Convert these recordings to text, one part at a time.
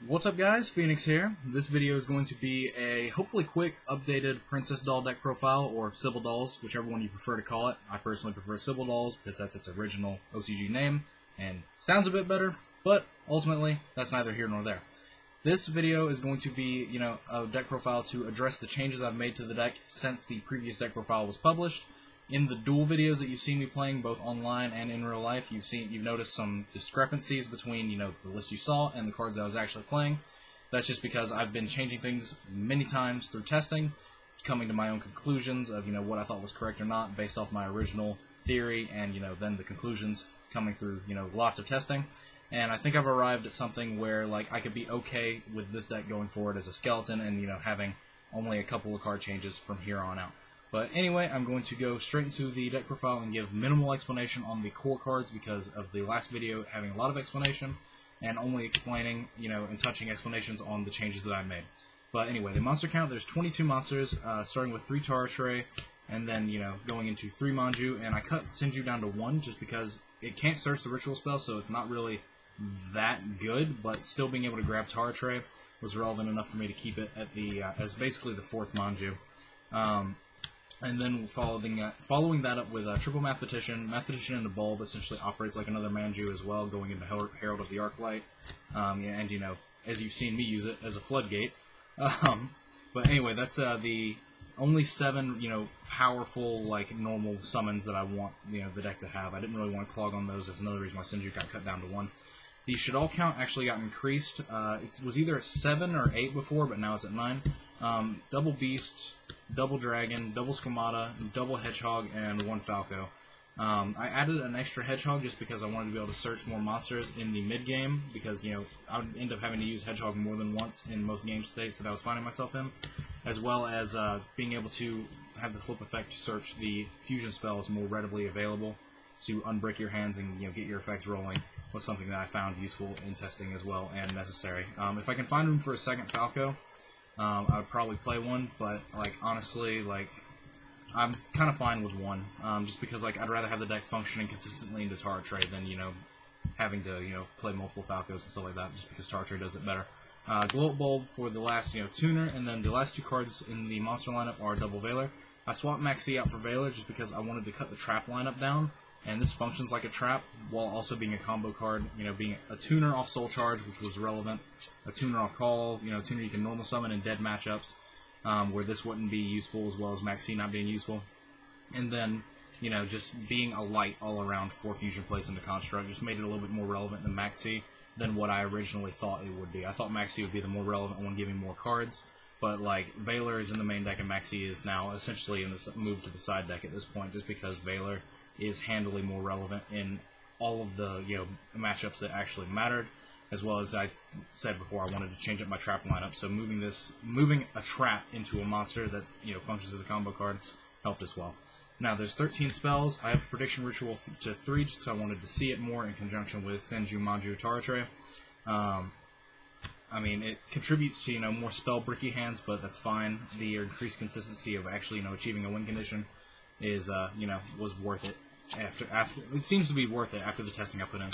What's up guys, Phoenix here. This video is going to be a hopefully quick updated Princess Doll deck profile, or Sibyl Dolls, whichever one you prefer to call it. I personally prefer Sibyl Dolls because that's its original OCG name and sounds a bit better, but ultimately that's neither here nor there. This video is going to be, a deck profile to address the changes I've made to the deck since the previous deck profile was published. In the duel videos that you've seen me playing, both online and in real life, you've noticed some discrepancies between, the list you saw and the cards that I was actually playing. That's just because I've been changing things many times through testing, coming to my own conclusions of, what I thought was correct or not, based off my original theory, and, then the conclusions coming through, lots of testing. And I think I've arrived at something where, I could be okay with this deck going forward as a skeleton and, having only a couple of card changes from here on out. But anyway, I'm going to go straight into the deck profile and give minimal explanation on the core cards because of the last video having a lot of explanation and only explaining, and touching explanations on the changes that I made. But anyway, the monster count, there's 22 monsters, starting with 3 Tara Tray, and then, going into 3 Manju, and I cut Senju down to 1 just because it can't search the ritual spell, so it's not really that good, but still being able to grab Tara Tray was relevant enough for me to keep it at the as basically the 4th Manju. And then following that up with a triple Mathematician. Mathematician in a bulb essentially operates like another Manju as well, going into Herald of the Arclight, and as you've seen me use it as a floodgate. But anyway, that's the only 7 powerful normal summons that I want the deck to have. I didn't really want to clog on those. That's another reason why Senju got cut down to 1. The Shaddoll count actually got increased. It was either 7 or 8 before, but now it's at 9. Double Beast, double Dragon, double Squamata, double Hedgehog, and 1 Falco. I added an extra Hedgehog just because I wanted to be able to search more monsters in the mid-game, because, I would end up having to use Hedgehog more than once in most game states that I was finding myself in, as well as being able to have the flip effect to search the fusion spells more readily available to unbrick your hands and get your effects rolling was something that I found useful in testing as well and necessary. If I can find room for a second Falco, I would probably play one, but honestly, I'm kind of fine with 1, just because I'd rather have the deck functioning consistently into Tara Tray than having to play multiple Falcos and stuff like that, just because Tara Tray does it better. Glow Up Bulb for the last tuner, and then the last 2 cards in the monster lineup are double Veiler. I swapped Maxi out for Veiler just because I wanted to cut the trap lineup down, and this functions like a trap while also being a combo card, being a tuner off Soul Charge, which was relevant, a tuner off Call, a tuner you can normal summon in dead matchups, where this wouldn't be useful, as well as Maxi not being useful. And then, just being a light all around for fusion plays into Construct just made it a little bit more relevant than Maxi than what I originally thought it would be. I thought Maxi would be the more relevant one, giving more cards, but Veiler is in the main deck and Maxi is now essentially in the move to the side deck at this point, just because Veiler is handily more relevant in all of the matchups that actually mattered, as well as I said before, I wanted to change up my trap lineup, so moving a trap into a monster that functions as a combo card helped as well. Now there's 13 spells. I have Prediction Ritual to 3 just because I wanted to see it more in conjunction with Senju, Manju, Tara Tray. It contributes to more spell bricky hands, but that's fine. The increased consistency of actually achieving a win condition is was worth it. After it seems to be worth it after the testing I put in.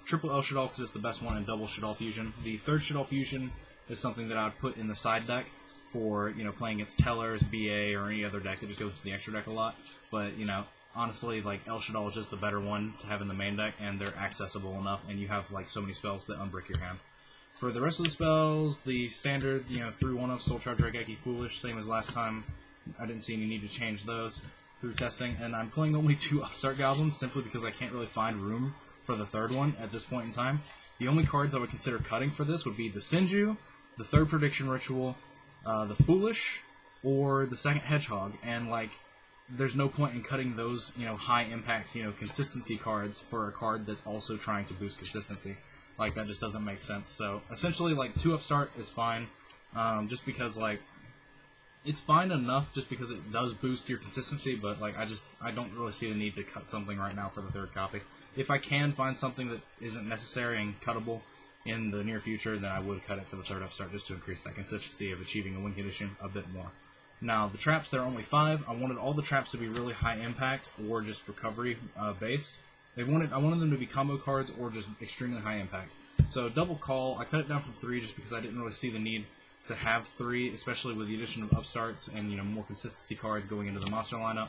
Triple L Shaddoll because it's the best one, and double Shaddoll Fusion. The 3rd Shaddoll Fusion is something that I would put in the side deck for playing against Tellers, BA, or any other deck that just goes to the extra deck a lot. But honestly, El Shaddoll is just the better one to have in the main deck, and they're accessible enough, and you have so many spells that unbrick your hand. For the rest of the spells, the standard 3-1 of Soul Charge, Raigeki, Foolish, same as last time. I didn't see any need to change those through testing, and I'm playing only 2 Upstart Goblins simply because I can't really find room for the 3rd one at this point in time. The only cards I would consider cutting for this would be the Senju, the 3rd Prediction Ritual, the Foolish, or the 2nd Hedgehog, and there's no point in cutting those high impact consistency cards for a card that's also trying to boost consistency. That just doesn't make sense. So essentially 2 Upstart is fine, just because it's fine enough just because it does boost your consistency, but I don't really see the need to cut something right now for the 3rd copy. If I can find something that isn't necessary and cuttable in the near future, then I would cut it for the 3rd Upstart just to increase that consistency of achieving a win condition a bit more. Now the traps, there are only 5. I wanted all the traps to be really high impact or just recovery based. I wanted them to be combo cards or just extremely high impact. So double call, I cut it down from 3 just because I didn't really see the need to have 3, especially with the addition of upstarts and more consistency cards going into the monster lineup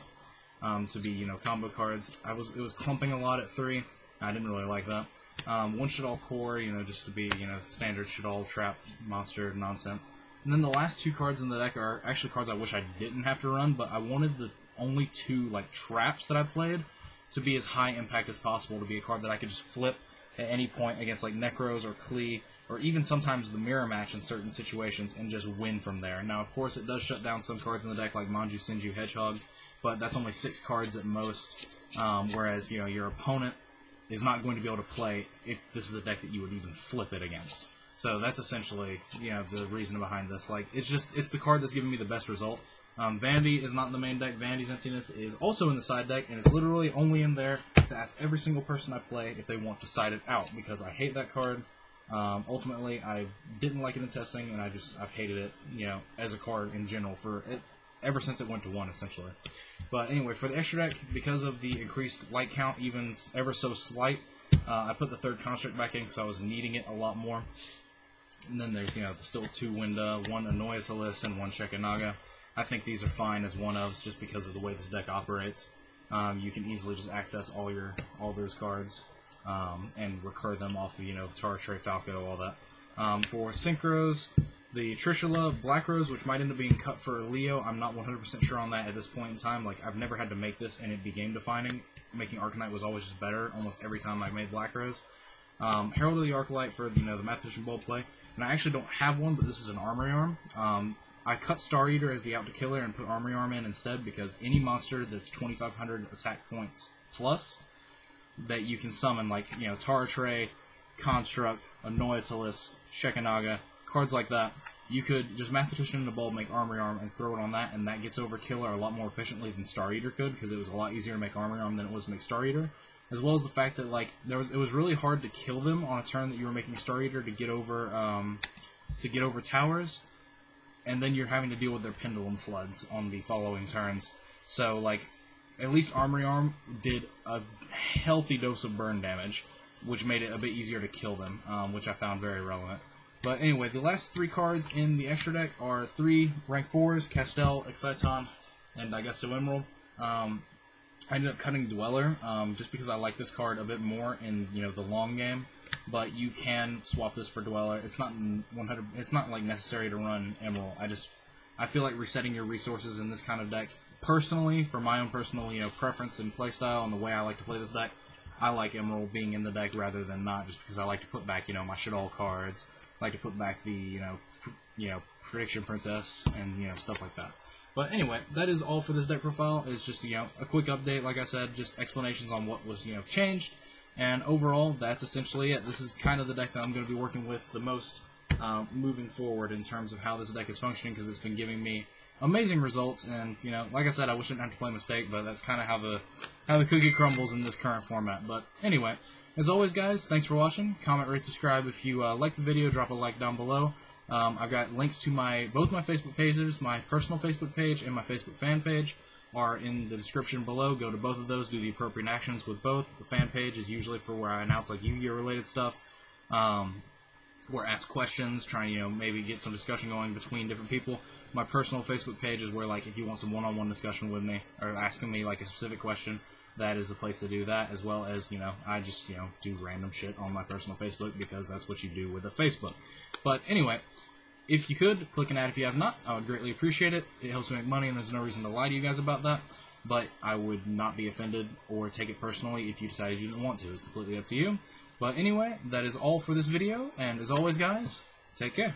to be combo cards. It was clumping a lot at 3. I didn't really like that. One Shaddoll core, just to be standard Shaddoll trap monster nonsense. And then the last 2 cards in the deck are actually cards I wish I didn't have to run, but I wanted the only 2 traps that I played to be as high impact as possible, to be a card that I could just flip at any point against Necros or Klee, or even sometimes the mirror match in certain situations, and just win from there. Now, of course, it does shut down some cards in the deck like Manju Senju Hedgehog, but that's only 6 cards at most, whereas your opponent is not going to be able to play if this is a deck that you would even flip it against. So that's essentially the reason behind this. It's the card that's giving me the best result. Vanity is not in the main deck. Vanity's Emptiness is also in the side deck, and it's literally only in there to ask every single person I play if they want to side it out, because I hate that card. Ultimately, I didn't like it in testing, and I've hated it, as a card in general ever since it went to 1, essentially. But anyway, for the extra deck, because of the increased light count, even ever so slight, I put the 3rd construct back in because I was needing it a lot more. And then there's still 2 Winda, 1 Anoyasilis, and 1 Shekanaga. I think these are fine as one-ofs just because of the way this deck operates. You can easily just access all those cards and recur them off of Tara, Trey, Falco, all that. For Synchros, the Trishula Black Rose, which might end up being cut for Leo, I'm not 100% sure on that at this point in time. I've never had to make this and it be game defining. Making Arcanite was always just better almost every time I made Black Rose. Herald of the Arclight for the Mathematician Bold play, and I actually don't have one, but this is an Armory Arm. I cut Star Eater as the out-to-killer and put Armory Arm in instead, because any monster that's 2,500 attack points plus that you can summon, Tara Trey, Construct, Anoyatilis, Shekanaga, cards like that, you could just Mathematician in the Bulb, make Armory Arm, and throw it on that, and that gets over Killer a lot more efficiently than Star Eater could, because it was a lot easier to make Armory Arm than it was to make Star Eater. As well as the fact that it was really hard to kill them on a turn that you were making Star Eater to get over towers, and then you're having to deal with their Pendulum Floods on the following turns. So at least Armory Arm did a healthy dose of burn damage, which made it a bit easier to kill them, which I found very relevant. But anyway, the last 3 cards in the extra deck are 3 rank 4s, Castel, Exciton, and Augusto Emerald. I ended up cutting Dweller, just because I like this card a bit more in the long game. But you can swap this for Dweller. It's not necessary to run Emerald. I feel like resetting your resources in this kind of deck. Personally, for my own personal preference and playstyle and the way I like to play this deck, I like Emerald being in the deck rather than not, just because I like to put back my Shaddoll cards. I like to put back the Prediction Princess and stuff like that. But anyway, that is all for this deck profile. It's just a quick update, like I said, just explanations on what was changed. And overall, that's essentially it. This is kind of the deck that I'm going to be working with the most moving forward in terms of how this deck is functioning, because it's been giving me amazing results. And like I said, I wish I didn't have to play Mistake, but that's kind of how the cookie crumbles in this current format. But anyway, as always, guys, thanks for watching. Comment, rate, subscribe if you like the video. Drop a like down below. I've got links to both my Facebook pages, my personal Facebook page and my Facebook fan page are in the description below. Go to both of those, do the appropriate actions with both. The fan page is usually for where I announce Yu-Gi-Oh related stuff, or ask questions, trying to maybe get some discussion going between different people. My personal Facebook page is where if you want some one-on-one discussion with me or asking me a specific question, that is the place to do that, as well as I just do random shit on my personal Facebook, because that's what you do with a Facebook. But anyway, if you could, click an ad if you have not. I would greatly appreciate it. It helps me make money, and there's no reason to lie to you guys about that. But I would not be offended or take it personally if you decided you didn't want to. It's completely up to you. But anyway, that is all for this video, and as always, guys, take care.